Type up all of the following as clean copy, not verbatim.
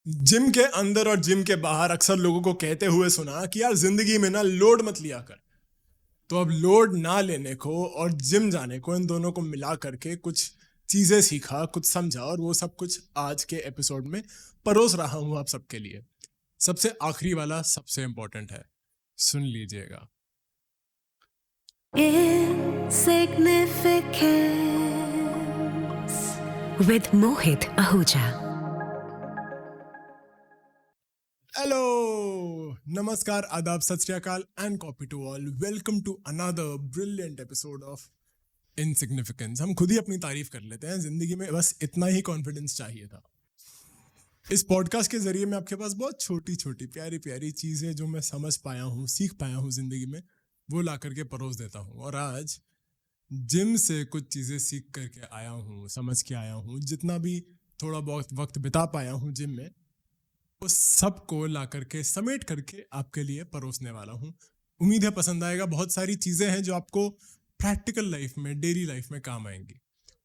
Gym के अंदर और जिम के बाहर अक्सर लोगों को कहते हुए सुना कि यार जिंदगी में ना लोड मत लिया कर। तो अब लोड ना लेने को और जिम जाने को, इन दोनों को मिला करके कुछ चीजें सीखा, कुछ समझा, और वो सब कुछ आज के एपिसोड में परोस रहा हूं आप सबके लिए। सबसे आखिरी वाला सबसे इंपॉर्टेंट है, सुन लीजिएगा। Insignificance with Mohit Ahuja. Hello, नमस्कार, आदाब, सत श्री अकाल and copy to all. Welcome to another brilliant episode of Insignificance. हम खुद ही अपनी तारीफ कर लेते हैं जिंदगी में, बस इतना ही कॉन्फिडेंस चाहिए था। इस पॉडकास्ट के जरिए मैं आपके पास बहुत छोटी छोटी प्यारी प्यारी चीजें जो मैं समझ पाया हूँ, सीख पाया हूँ जिंदगी में, वो ला करके परोस देता हूँ। और आज जिम से कुछ चीजें सीख करके आया हूँ, समझ के आया हूँ, जितना भी थोड़ा बहुत वक्त बिता पाया हूँ जिम में, उस सब को ला करके समेट करके आपके लिए परोसने वाला हूँ। उम्मीद है पसंद आएगा। बहुत सारी चीजें हैं जो आपको प्रैक्टिकल लाइफ में, डेली लाइफ में काम आएंगी।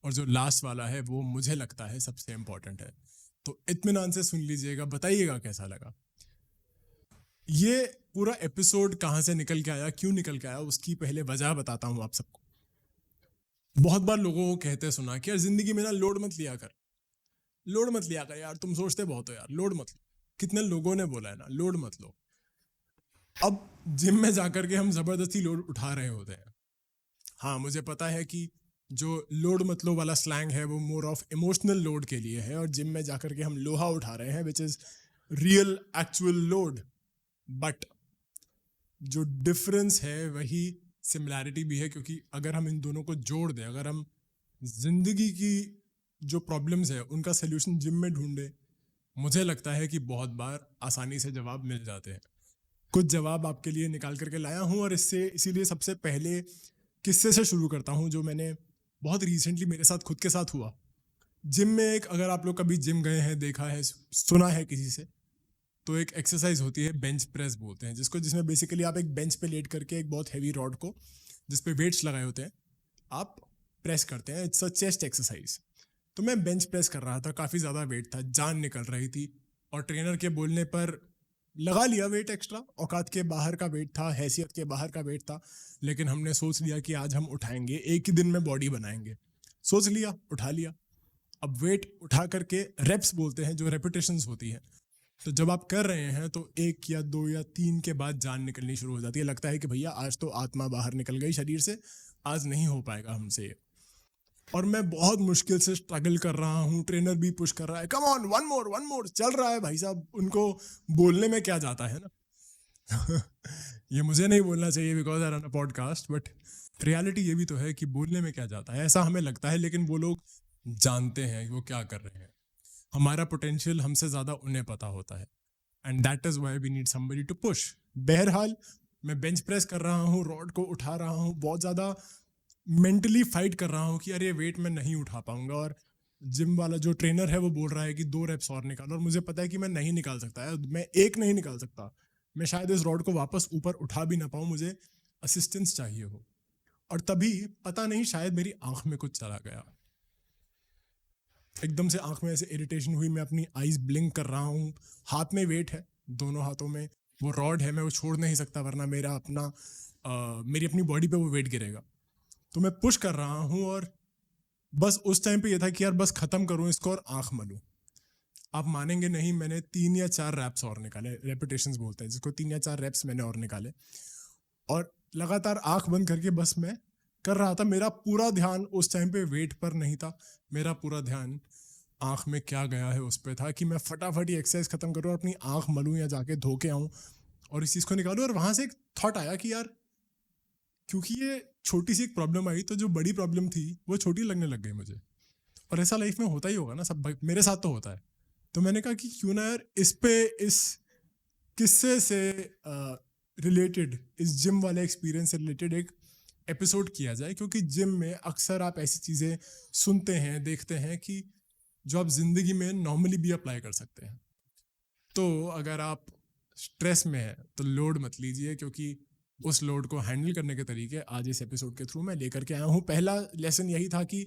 और जो लास्ट वाला है वो मुझे लगता है सबसे इम्पोर्टेंट है। तो इत्मीनान से सुन लीजिएगा, बताइएगा कैसा लगा। ये पूरा एपिसोड कहाँ से निकल के आया, क्यों निकल के आया, उसकी पहले वजह बताता हूँ आप सबको। बहुत बार लोगों को कहते सुना कि यार जिंदगी में ना लोड मत लिया कर, लोड मत लिया कर यार, तुम सोचते बहुत हो यार, लोड मत लो। कितने लोगों ने बोला है ना, लोड मत लो। अब जिम में जाकर के हम जबरदस्ती लोड उठा रहे होते हैं। हाँ, मुझे पता है कि जो लोड मत लो वाला स्लैंग है वो मोर ऑफ इमोशनल लोड के लिए है, और जिम में जाकर के हम लोहा उठा रहे हैं, which is real actual load. But जो डिफरेंस है वही सिमिलैरिटी भी है, क्योंकि अगर हम इन दोनों को जोड़ दें, अगर हम जिंदगी की जो प्रॉब्लम्स है उनका सोल्यूशन जिम में ढूंढे, मुझे लगता है कि बहुत बार आसानी से जवाब मिल जाते हैं। कुछ जवाब आपके लिए निकाल करके लाया हूं, और इसीलिए सबसे पहले किस्से से शुरू करता हूं जो मैंने बहुत रिसेंटली मेरे साथ खुद के साथ हुआ। जिम में एक, अगर आप लोग कभी जिम गए हैं, देखा है, सुना है किसी से, तो एक एक्सरसाइज होती है, बेंच प्रेस बोलते हैं जिसको, जिसमें बेसिकली आप एक बेंच पे लेट करके एक बहुत हैवी रॉड को, जिसपे वेट्स लगाए होते हैं, आप प्रेस करते हैं। It's a chest exercise. तो मैं बेंच प्रेस कर रहा था, काफ़ी ज़्यादा वेट था, जान निकल रही थी, और ट्रेनर के बोलने पर लगा लिया वेट एक्स्ट्रा। औकात के बाहर का वेट था, हैसियत के बाहर का वेट था, लेकिन हमने सोच लिया कि आज हम उठाएंगे, एक ही दिन में बॉडी बनाएंगे। सोच लिया, उठा लिया। अब वेट उठा करके रेप्स बोलते हैं, जो रेपिटेशंस होती हैं, तो जब आप कर रहे हैं तो 1 या 2 या 3 के बाद जान निकलनी शुरू हो जाती है। लगता है कि भैया आज तो आत्मा बाहर निकल गई शरीर से, आज नहीं हो पाएगा हमसे ये। और मैं बहुत मुश्किल से स्ट्रगल कर रहा हूँ, ट्रेनर भी पुश कर रहा है, कम ऑन, वन मोर चल रहा है। भाई साहब, उनको बोलने में क्या जाता है ना। ये मुझे नहीं बोलना चाहिए because I run a podcast, but reality ये भी तो है कि बोलने में क्या जाता है, ऐसा हमें लगता है, लेकिन वो लोग जानते हैं वो क्या कर रहे हैं। हमारा पोटेंशियल हमसे ज़्यादा उन्हें पता होता है, and that is why we need somebody to push. बहरहाल, मैं बेंच प्रेस कर रहा हूँ, रॉड को उठा रहा हूँ, बहुत ज़्यादा मेंटली फाइट कर रहा हूँ कि अरे वेट मैं नहीं उठा पाऊंगा, और जिम वाला जो ट्रेनर है वो बोल रहा है कि 2 रेप्स और निकालो, और मुझे पता है कि मैं नहीं निकाल सकता है, मैं एक नहीं निकाल सकता, मैं शायद इस रॉड को वापस ऊपर उठा भी ना पाऊँ, मुझे असिस्टेंस चाहिए हो। और तभी पता नहीं, शायद मेरी आंख में कुछ चला गया, एकदम से आंख में ऐसे इरिटेशन हुई, मैं अपनी आईज ब्लिंक कर रहा हूँ, हाथ में वेट है, दोनों हाथों में वो रॉड है, मैं वो छोड़ नहीं सकता, वरना मेरी अपनी बॉडी पे वो वेट गिरेगा। तो मैं पुश कर रहा हूँ, और बस उस टाइम पे ये था कि यार बस खत्म करूँ इसको और आंख मलूं। आप मानेंगे नहीं, मैंने 3 या 4 रैप्स और निकाले, रेपिटेशंस बोलते हैं जिसको, 3 या 4 रैप्स मैंने और निकाले, और लगातार आंख बंद करके बस मैं कर रहा था। मेरा पूरा ध्यान उस टाइम पे वेट पर नहीं था, मेरा पूरा ध्यान आंख में क्या गया है उस पर था, कि मैं फटाफट ये एक्सरसाइज खत्म करूँ और अपनी आंख मलूं या जाके धो के आऊँ और इस चीज़ को निकालूं। और वहां से एक थॉट आया कि यार, क्योंकि ये छोटी सी एक प्रॉब्लम आई, तो जो बड़ी प्रॉब्लम थी वो छोटी लगने लग गई मुझे। और ऐसा लाइफ में होता ही होगा ना, सब मेरे साथ तो होता है। तो मैंने कहा कि क्यों ना यार इस किस्से से रिलेटेड, इस जिम वाले एक्सपीरियंस से रिलेटेड एक एपिसोड किया जाए, क्योंकि जिम में अक्सर आप ऐसी चीज़ें सुनते हैं, देखते हैं कि जो आप जिंदगी में नॉर्मली भी अप्लाई कर सकते हैं। तो अगर आप स्ट्रेस में हैं तो लोड मत लीजिए, क्योंकि उस लोड को हैंडल करने के तरीके आज इस एपिसोड के थ्रू मैं लेकर के आया हूँ। पहला लेसन यही था कि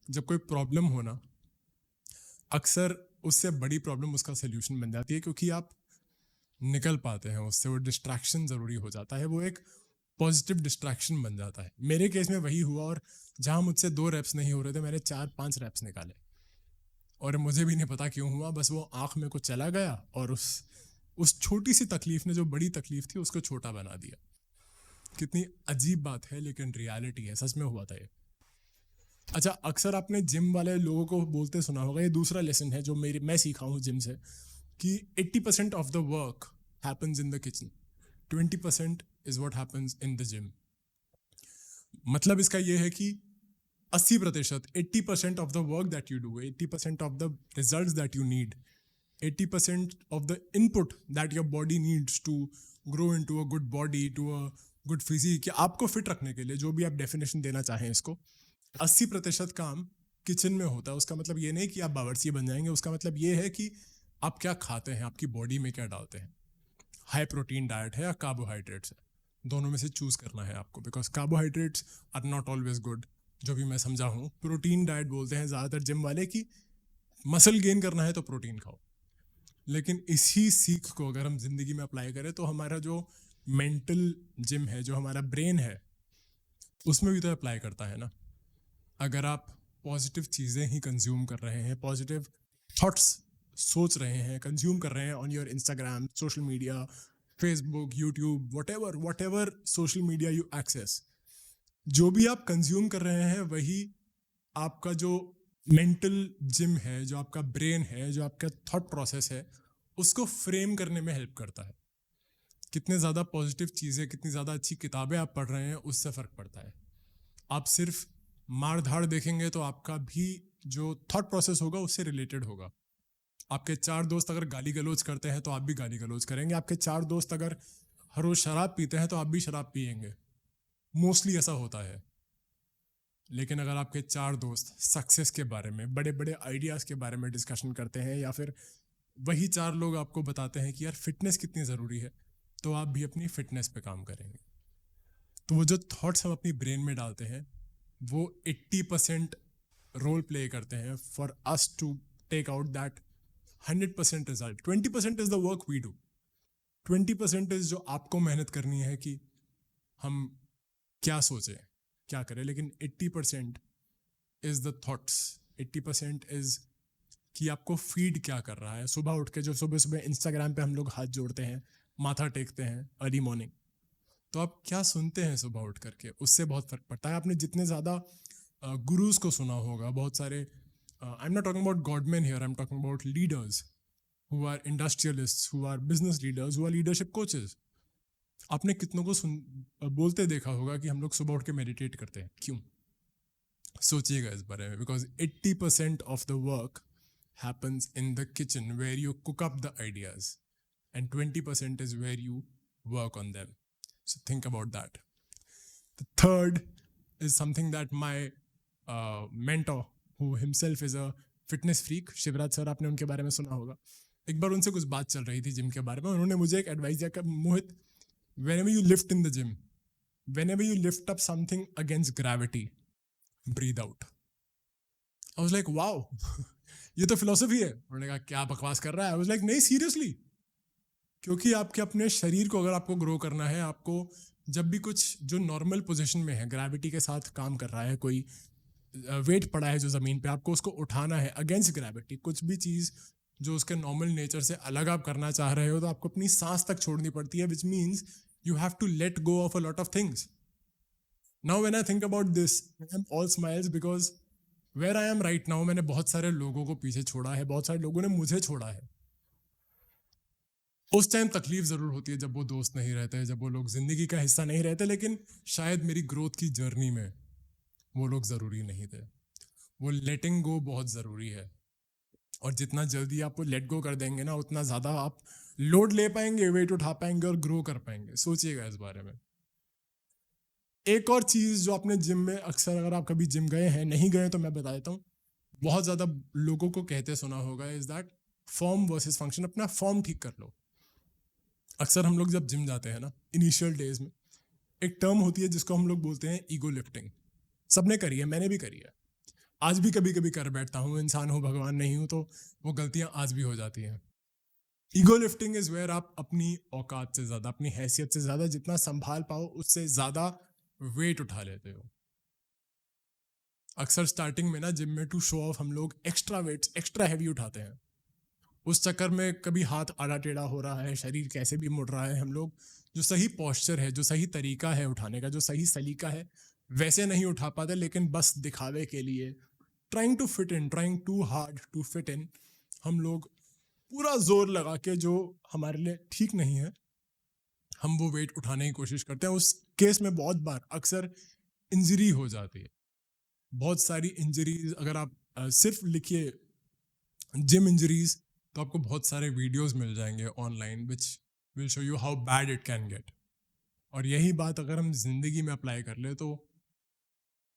जब कोई प्रॉब्लम हो ना, अक्सर उससे बड़ी प्रॉब्लम उसका सोल्यूशन बन जाती है, क्योंकि आप निकल पाते हैं उससे। वो डिस्ट्रैक्शन ज़रूरी हो जाता है, वो एक पॉजिटिव डिस्ट्रैक्शन बन जाता है। मेरे केस में वही हुआ, और जहाँ मुझसे 2 रेप्स नहीं हो रहे थे, मैंने 4-5 रेप्स निकाले, और मुझे भी नहीं पता क्यों हुआ, बस वो आँख में को चला गया, और उस छोटी सी तकलीफ ने जो बड़ी तकलीफ थी उसको छोटा बना दिया। कितनी अजीब बात है, लेकिन रियलिटी है, सच में हुआ था ये। अच्छा, अक्सर आपने जिम वाले लोगों को बोलते सुना होगा, ये दूसरा लेसन है जो मैं सीखा हूँ जिम से, कि 80% of the work happens in the kitchen, 20% is what happens in the gym. मतलब इसका ये है कि 80%, 80% of the work that you do, 80% of the results that you need, 80% of the input that your body needs to grow into a good body, to a good physique, या आपको fit रखने के लिए जो भी आप डेफिनेशन देना चाहें इसको, 80% काम किचन में होता है। उसका मतलब ये नहीं कि आप बावर्ची बन जाएंगे, उसका मतलब ये है कि आप क्या खाते हैं, आपकी बॉडी में क्या डालते हैं। हाई प्रोटीन डाइट है या कार्बोहाइड्रेट्स है, दोनों में से चूज करना है आपको, because carbohydrates are not always good, जो भी मैं समझा हूँ। प्रोटीन डाइट बोलते हैं ज़्यादातर जिम वाले कि मसल गेन करना है तो प्रोटीन खाओ, लेकिन इसी सीख को अगर हम जिंदगी में अप्लाई करें तो हमारा जो मेंटल जिम है, जो हमारा ब्रेन है, उसमें भी तो अप्लाई करता है ना। अगर आप पॉजिटिव चीज़ें ही कंज्यूम कर रहे हैं, पॉजिटिव थॉट्स सोच रहे हैं, कंज्यूम कर रहे हैं on your Instagram, social media, Facebook, YouTube, whatever social media you access, जो भी आप कंज्यूम कर रहे हैं वही आपका जो मेंटल जिम है, जो आपका ब्रेन है, जो आपका थॉट प्रोसेस है, उसको फ्रेम करने में हेल्प करता है। कितने ज़्यादा पॉजिटिव चीज़ें, कितनी ज़्यादा अच्छी किताबें आप पढ़ रहे हैं, उससे फ़र्क पड़ता है। आप सिर्फ मार धाड़ देखेंगे तो आपका भी जो थॉट प्रोसेस होगा उससे रिलेटेड होगा। आपके 4 दोस्त अगर गाली गलौज करते हैं तो आप भी गाली गलौज करेंगे। आपके 4 दोस्त अगर हर रोज शराब पीते हैं तो आप भी शराब पिएंगे। मोस्टली ऐसा होता है। लेकिन अगर आपके 4 दोस्त सक्सेस के बारे में, बड़े बड़े आइडियाज़ के बारे में डिस्कशन करते हैं, या फिर वही 4 लोग आपको बताते हैं कि यार फिटनेस कितनी ज़रूरी है, तो आप भी अपनी फिटनेस पे काम करेंगे। तो वो जो थॉट्स हम अपनी ब्रेन में डालते हैं वो 80% रोल प्ले करते हैं for us to take out that 100% result. 20% is the work we do, 20% is जो आपको मेहनत करनी है कि हम क्या सोचें, क्या करें, लेकिन 80% इज द थॉट्स, 80% इज कि आपको फीड क्या कर रहा है। सुबह उठ के जो सुबह सुबह इंस्टाग्राम पे हम लोग हाथ जोड़ते हैं, माथा टेकते हैं अर्ली मॉर्निंग, तो आप क्या सुनते हैं सुबह उठ करके, उससे बहुत फर्क पड़ता है। आपने जितने ज़्यादा गुरुज को सुना होगा, बहुत सारे, I am not talking about godman here, I am talking about leaders who are industrialists, who are business leaders, who are leadership coaches. आपने कितनों को बोलते देखा होगा कि हम लोग सुबह उठ के मेडिटेट करते हैं। क्यों? सोचिएगा इस बारे में, because 80% of the work happens in the kitchen where you cook up the ideas, and 20% is where you work on them. So think about that. The third is something that my mentor, who himself is a fitness freak, Shivraj sir, आपने उनके बारे में सुना होगा। एक बार उनसे कुछ बात चल रही थी जिम के बारे में, उन्होंने मुझे एक एडवाइस दिया कि मोहित, whenever you lift in the gym, whenever you lift up something against gravity, breathe out. I was like, wow. ये तो फिलोसफी है। उन्होंने कहा क्या बकवास कर रहा है। आई वाज लाइक नहीं, सीरियसली, क्योंकि आपके अपने शरीर को अगर आपको ग्रो करना है, आपको जब भी कुछ जो नॉर्मल पोजीशन में है, ग्रेविटी के साथ काम कर रहा है, कोई वेट पड़ा है जो ज़मीन पे, आपको उसको उठाना है अगेंस्ट ग्रेविटी। कुछ भी चीज़ जो उसके नॉर्मल नेचर से अलग आप करना चाह रहे हो, तो आपको अपनी सांस तक छोड़नी पड़ती है, which means you have to let go of a lot of things. Now when I think about this, I am all smiles, because where I am right now, मैंने बहुत सारे लोगों को पीछे छोड़ा है, बहुत सारे लोगों ने मुझे छोड़ा है। उस टाइम तकलीफ ज़रूर होती है जब वो दोस्त नहीं रहते, जब वो लोग ज़िंदगी का हिस्सा नहीं रहते, लेकिन शायद मेरी ग्रोथ की जर्नी में वो लोग ज़रूरी नहीं थे। वो लेटिंग गो बहुत ज़रूरी है, और जितना जल्दी आप वो लेट गो कर देंगे ना, उतना ज़्यादा आप लोड ले पाएंगे, वेट उठा पाएंगे और ग्रो कर पाएंगे। सोचिएगा इस बारे में। एक और चीज़ जो आपने जिम में अक्सर, अगर आप कभी जिम गए हैं, नहीं गए तो मैं बता देता हूँ, बहुत ज़्यादा लोगों को कहते सुना होगा, is that form versus function. अपना फॉर्म ठीक कर लो। अक्सर हम लोग जब जिम जाते हैं ना, इनिशियल डेज में एक टर्म होती है जिसको हम लोग बोलते हैं ईगो लिफ्टिंग। सबने करी है, मैंने भी करी है। आज भी कभी कभी कर बैठता हूँ, इंसान हूँ, भगवान नहीं हूँ, तो वो गलतियाँ आज भी हो जाती हैं। ईगो लिफ्टिंग इज वेयर आप अपनी औकात से ज़्यादा, अपनी हैसियत से ज़्यादा जितना संभाल पाओ उससे ज़्यादा वेट उठा लेते हो। अक्सर स्टार्टिंग में ना जिम में टू शो ऑफ हम लोग एक्स्ट्रा वेट्स, एक्स्ट्रा हैवी उठाते हैं। उस चक्कर में कभी हाथ आड़ा टेढ़ा हो रहा है, शरीर कैसे भी मुड़ रहा है, हम लोग जो सही पोस्चर है, जो सही तरीका है उठाने का, जो सही सलीका है, वैसे नहीं उठा पाते, लेकिन बस दिखावे के लिए, trying to fit in, trying to hard to fit in, हम लोग पूरा जोर लगा के जो हमारे लिए ठीक नहीं है, हम वो वेट उठाने की कोशिश करते हैं। उस केस में बहुत बार अक्सर इंजरी हो जाती है। बहुत सारी इंजरीज, अगर आप सिर्फ लिखिए जिम इंजरीज, तो आपको बहुत सारे वीडियोस मिल जाएंगे online which will show you how bad it can get. और यही बात अगर हम जिंदगी में अप्लाई कर ले तो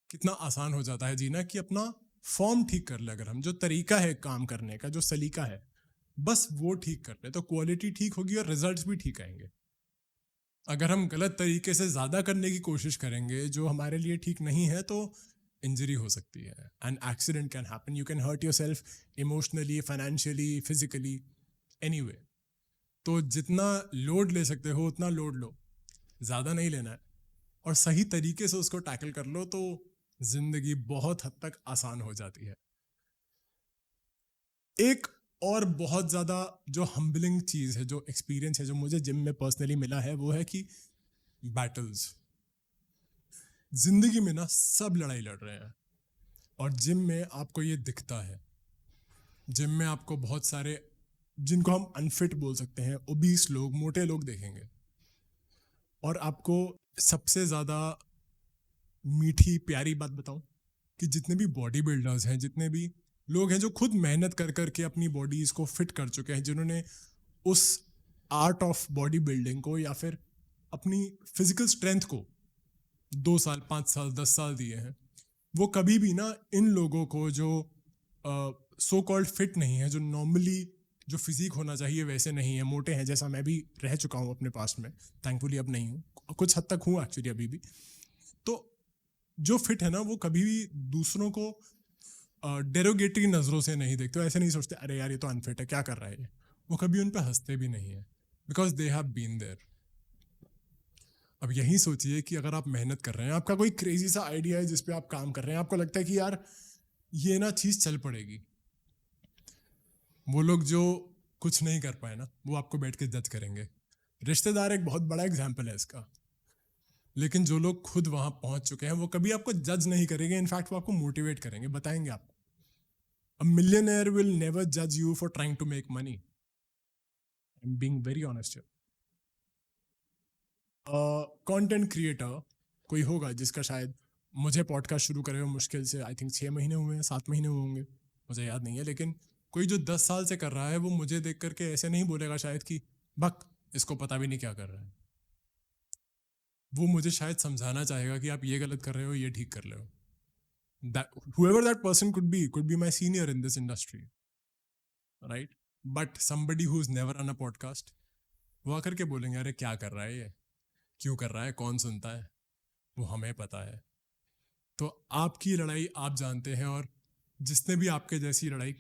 कितना आसान हो जाता है जीना, कि अपना फॉर्म ठीक कर ले, अगर हम जो तरीका है काम करने का, जो सलीका है, बस वो ठीक कर ले, तो क्वालिटी ठीक होगी और रिजल्ट्स भी ठीक आएंगे। अगर हम गलत तरीके से ज़्यादा करने की कोशिश करेंगे जो हमारे लिए ठीक नहीं है, तो इंजरी हो सकती है, and accident can happen, you can hurt your self emotionally, financially, physically, anyway. तो जितना लोड ले सकते हो उतना लोड लो, ज़्यादा नहीं लेना है, और सही तरीके से उसको टैकल कर लो तो जिंदगी बहुत हद तक आसान हो जाती है। एक और बहुत ज़्यादा जो हम्बलिंग चीज़ है, जो एक्सपीरियंस है, जो मुझे जिम में पर्सनली मिला है, वो है कि बैटल्स, जिंदगी में ना सब लड़ाई लड़ रहे हैं, और जिम में आपको ये दिखता है। जिम में आपको बहुत सारे, जिनको हम अनफिट बोल सकते हैं, ओबीस लोग, मोटे लोग देखेंगे, और आपको सबसे ज़्यादा मीठी प्यारी बात बताऊं, कि जितने भी बॉडी बिल्डर्स हैं, जितने भी लोग हैं जो खुद मेहनत कर करके अपनी बॉडीज को फिट कर चुके हैं, जिन्होंने उस आर्ट ऑफ बॉडी बिल्डिंग को या फिर अपनी फिजिकल स्ट्रेंथ को 2 साल, 5 साल, 10 साल दिए हैं, वो कभी भी ना इन लोगों को जो सो कॉल्ड फिट नहीं है, जो नॉर्मली जो फिजिक होना चाहिए वैसे नहीं है, मोटे हैं, जैसा मैं भी रह चुका हूँ अपने पास्ट में, थैंकफुली अब नहीं हूँ, कुछ हद तक हूँ एक्चुअली अभी भी, तो जो फिट है ना वो कभी भी दूसरों को डेरोगेटरी नज़रों से नहीं देखते, ऐसे नहीं सोचते अरे यार ये तो अनफिट है, क्या कर रहा है ये, वो कभी उन पर हंसते भी नहीं है, because they have been there. अब यही सोचिए कि अगर आप मेहनत कर रहे हैं, आपका कोई क्रेजी सा आइडिया है जिस पे आप काम कर रहे हैं, आपको लगता है कि यार ये ना चीज़ चल पड़ेगी, वो लोग जो कुछ नहीं कर पाए ना, वो आपको बैठ के जज करेंगे। रिश्तेदार एक बहुत बड़ा एग्जाम्पल है इसका, लेकिन जो लोग खुद वहां पहुंच चुके हैं वो कभी आपको जज नहीं करेंगे, इनफैक्ट वो आपको मोटिवेट करेंगे, बताएंगे आपको। अ मिलियनेयर विल नेवर जज you for trying to make money, I am being very honest. Content creator कोई होगा जिसका शायद, मुझे पॉडकास्ट शुरू करे हुए मुश्किल से आई थिंक 6 महीने हुए हैं, 7 महीने हुए होंगे, मुझे याद नहीं है, लेकिन कोई जो 10 साल से कर रहा है वो मुझे देख करके ऐसे नहीं बोलेगा शायद कि बक इसको पता भी नहीं क्या कर रहा है। वो मुझे शायद समझाना चाहेगा कि आप ये गलत कर रहे हो, ये ठीक कर रहे हो। Whoever that person could be my senior in this industry, right? But somebody who's never on a podcast, वो आकर के बोलेंगे अरे क्या कर रहा है ये, क्यों कर रहा है, कौन सुनता है, वो हमें पता है। तो आपकी लड़ाई आप जानते हैं, और जिसने भी आपके जैसी लड़ाई,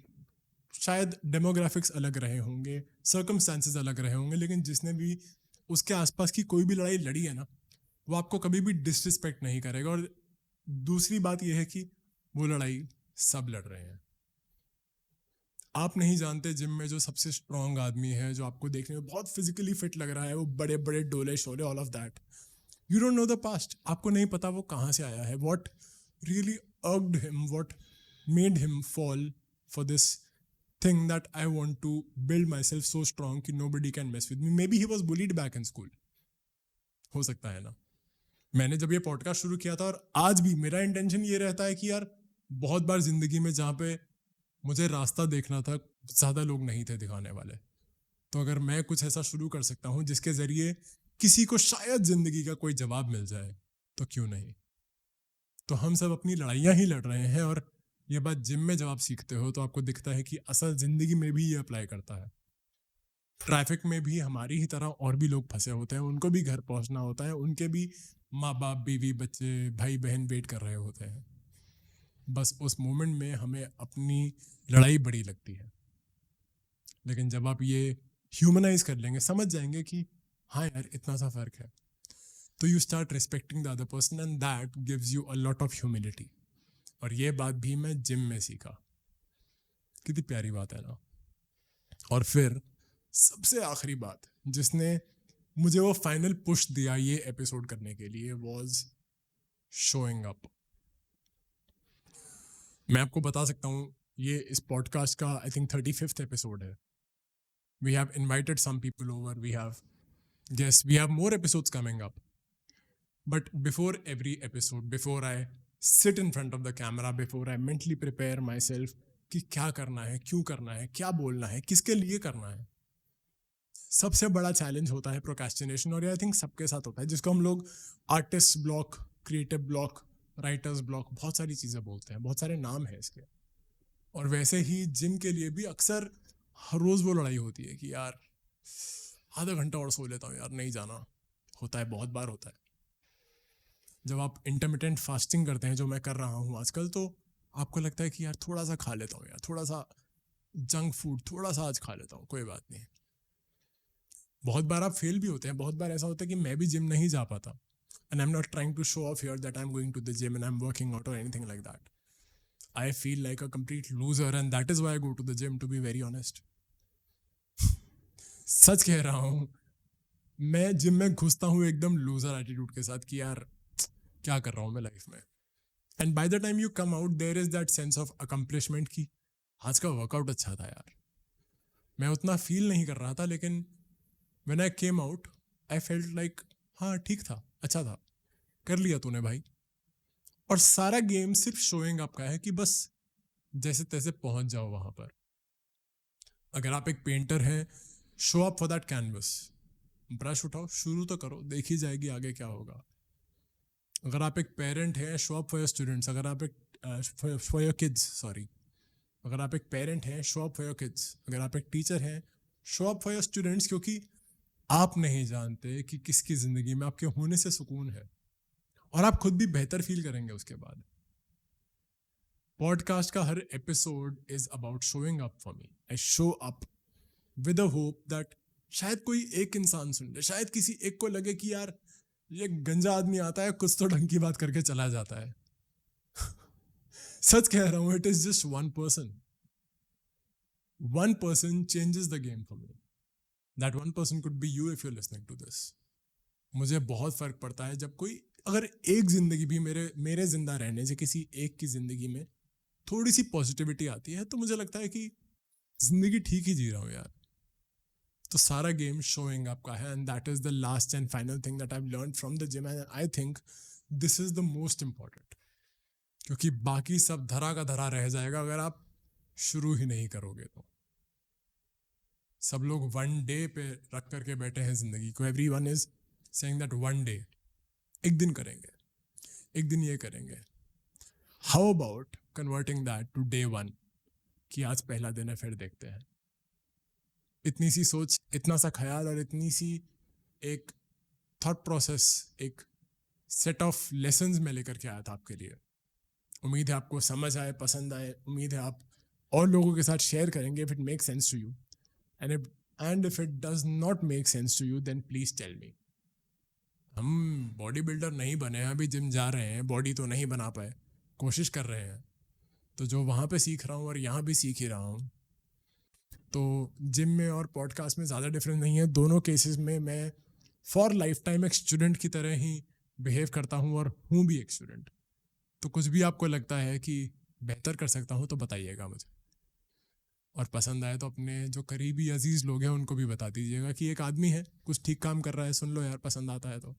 शायद डेमोग्राफिक्स अलग रहे होंगे, सर्कमस्टांसेस अलग रहे होंगे, लेकिन जिसने भी उसके आसपास की कोई भी लड़ाई लड़ी है ना, वो आपको कभी भी डिसरिस्पेक्ट नहीं करेगा। और दूसरी बात यह है कि वो लड़ाई सब लड़ रहे हैं। आप नहीं जानते जिम में जो सबसे स्ट्रांग आदमी है, जो आपको देखने में बहुत फिजिकली फिट लग रहा है, वो बड़े बड़े डोले शोले, all of that, you don't know the past, आपको नहीं पता वो कहाँ से आया है, what really urged him, what made him fall for this thing that I want to build myself so strong कि nobody can mess with me. Maybe he was bullied back in school, हो सकता है ना। मैंने जब ये podcast शुरू किया था, और आज भी मेरा इंटेंशन ये रहता है कि यार बहुत बार जिंदगी में जहाँ पे मुझे रास्ता देखना था, ज़्यादा लोग नहीं थे दिखाने वाले, तो अगर मैं कुछ ऐसा शुरू कर सकता हूँ जिसके ज़रिए किसी को शायद ज़िंदगी का कोई जवाब मिल जाए, तो क्यों नहीं। तो हम सब अपनी लड़ाइयाँ ही लड़ रहे हैं, और ये बात जिम में जब आप सीखते हो तो आपको दिखता है कि असल ज़िंदगी में भी ये अप्लाई करता है। ट्रैफिक में भी हमारी ही तरह और भी लोग फंसे होते हैं, उनको भी घर पहुंचना होता है, उनके भी माँ बाप, बीवी, बच्चे, भाई बहन वेट कर रहे होते हैं। बस उस मोमेंट में हमें अपनी लड़ाई बड़ी लगती है, लेकिन जब आप ये ह्यूमनाइज कर लेंगे, समझ जाएंगे कि हाँ यार इतना सा फर्क है, तो you start respecting the other person and that gives you a lot of humility. और ये बात भी मैं जिम में सीखा. कितनी प्यारी बात है ना. और फिर सबसे आखिरी बात जिसने मुझे वो फाइनल पुश दिया ये एपिसोड करने के लिए वाज शोइंग अप. मैं आपको बता सकता हूँ ये इस पॉडकास्ट का आई थिंक 35th एपिसोड है. We have invited some people over, we have more episodes coming up. But before every episode, before I sit in front of the camera, before I mentally prepare my self कि क्या करना है, क्यों करना है, क्या बोलना है, किसके लिए करना है, सबसे बड़ा चैलेंज होता है प्रोक्रेस्टिनेशन. और आई थिंक सबके साथ होता है, जिसको हम लोग artist block, creative block, writers block, बहुत सारी चीज़ें बोलते हैं, बहुत सारे नाम हैं इसके. और वैसे ही जिम के लिए भी अक्सर हर रोज़ वो लड़ाई होती है कि यार आधा घंटा और सो लेता हूँ यार, नहीं जाना. होता है, बहुत बार होता है. जब आप इंटरमिटेंट फास्टिंग करते हैं, जो मैं कर रहा हूँ आजकल, तो आपको लगता है कि यार थोड़ा सा खा लेता हूँ यार, थोड़ा सा जंक फूड थोड़ा सा आज खा लेता हूँ, कोई बात नहीं. बहुत बार आप फेल भी होते हैं. बहुत बार ऐसा होता है कि मैं भी जिम नहीं जा पाता. And I am not trying to show off here that I am going to the gym and I am working out or anything like that. I feel like a complete loser and that is why I go to the gym, to be very honest. सच कह रहा हूँ, मैं gym में घुसता हूँ एकदम loser attitude के साथ कि यार क्या कर रहा हूँ मैं लाइफ में. And by the time you come out there is that sense of accomplishment कि आज का वर्कआउट अच्छा था यार. मैं उतना फील नहीं कर रहा था, लेकिन when I came out I felt like हाँ ठीक था, अच्छा था, कर लिया तूने भाई. और सारा गेम सिर्फ शोइंग अप का है कि बस जैसे तैसे पहुंच जाओ वहां पर. अगर आप एक पेंटर हैं, show up for that canvas. Brush उठाओ, शुरू तो करो, देखी जाएगी आगे क्या होगा. अगर आप एक पेरेंट हैं, show up for your students. अगर आप एक फॉर योर किड्स, सॉरी. अगर आप एक पेरेंट हैं, show up for your kids. अगर आप एक टीचर हैं, show up for your students. क्योंकि आप नहीं जानते कि किसकी ज़िंदगी में आपके होने से सुकून है, और आप खुद भी बेहतर फील करेंगे उसके बाद. पॉडकास्ट का हर episode is about showing up for me. I show up with a hope that शायद कोई एक इंसान सुन ले, शायद किसी एक को लगे कि यार ये गंजा आदमी आता है, कुछ तो ढंग की बात करके चला जाता है. सच कह रहा हूं, it is just one person. One person changes the game for me. That one person could be you if you listening to this. मुझे बहुत फर्क पड़ता है जब कोई, अगर एक जिंदगी भी मेरे जिंदा रहने से किसी एक की जिंदगी में थोड़ी सी पॉजिटिविटी आती है, तो मुझे लगता है कि जिंदगी ठीक ही जी रहा हूँ यार. तो सारा गेम शोइंग अप का है. And that is the last and final thing that I have learned from the gym. And I think this is the most important, क्योंकि बाकी सब धरा का धरा रह जाएगा अगर आप शुरू ही नहीं करोगे. तो सब लोग वन डे पे रख करके बैठे हैं जिंदगी को. Everyone is saying that one day, एक दिन करेंगे, एक दिन ये करेंगे. How about converting that to day one, कि आज पहला दिन है, फिर देखते हैं. इतनी सी सोच, इतना सा ख्याल और इतनी सी एक थॉट प्रोसेस, एक सेट ऑफ लेसन्स मैं लेकर के आया था आपके लिए. उम्मीद है आपको समझ आए, पसंद आए. उम्मीद है आप और लोगों के साथ शेयर करेंगे if it make sense to you. And if it does not make sense to you then please tell me. हम बॉडी बिल्डर नहीं बने हैं, अभी जिम जा रहे हैं, बॉडी तो नहीं बना पाए, कोशिश कर रहे हैं. तो जो वहाँ पे सीख रहा हूँ और यहाँ भी सीख ही रहा हूँ, तो जिम में और पॉडकास्ट में ज़्यादा डिफरेंस नहीं है. दोनों केसेस में मैं फॉर लाइफ टाइम एक स्टूडेंट की तरह ही बिहेव करता हूँ और हूँ भी एक स्टूडेंट. तो कुछ भी आपको लगता है कि बेहतर कर सकता हूँ तो बताइएगा मुझे. और पसंद आए तो अपने जो करीबी अजीज़ लोग हैं उनको भी बता दीजिएगा कि एक आदमी है, कुछ ठीक काम कर रहा है, सुन लो यार, पसंद आता है तो.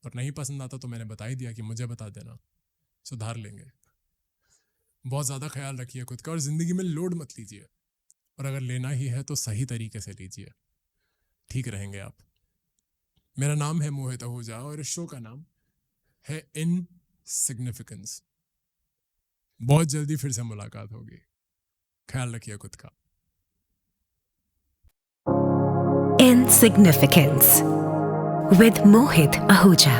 और नहीं पसंद आता तो मैंने बता ही दिया कि मुझे बता देना, सुधार लेंगे. बहुत ज़्यादा ख्याल रखिए खुद का, और ज़िंदगी में लोड मत लीजिए. और अगर लेना ही है तो सही तरीके से लीजिए, ठीक रहेंगे आप. मेरा नाम है मोहित आहूजा और इस शो का नाम है इनसिग्निफिकेंस. बहुत जल्दी फिर से मुलाकात होगी. ख्याल रखिए खुद का. Insignificance with Mohit Ahuja.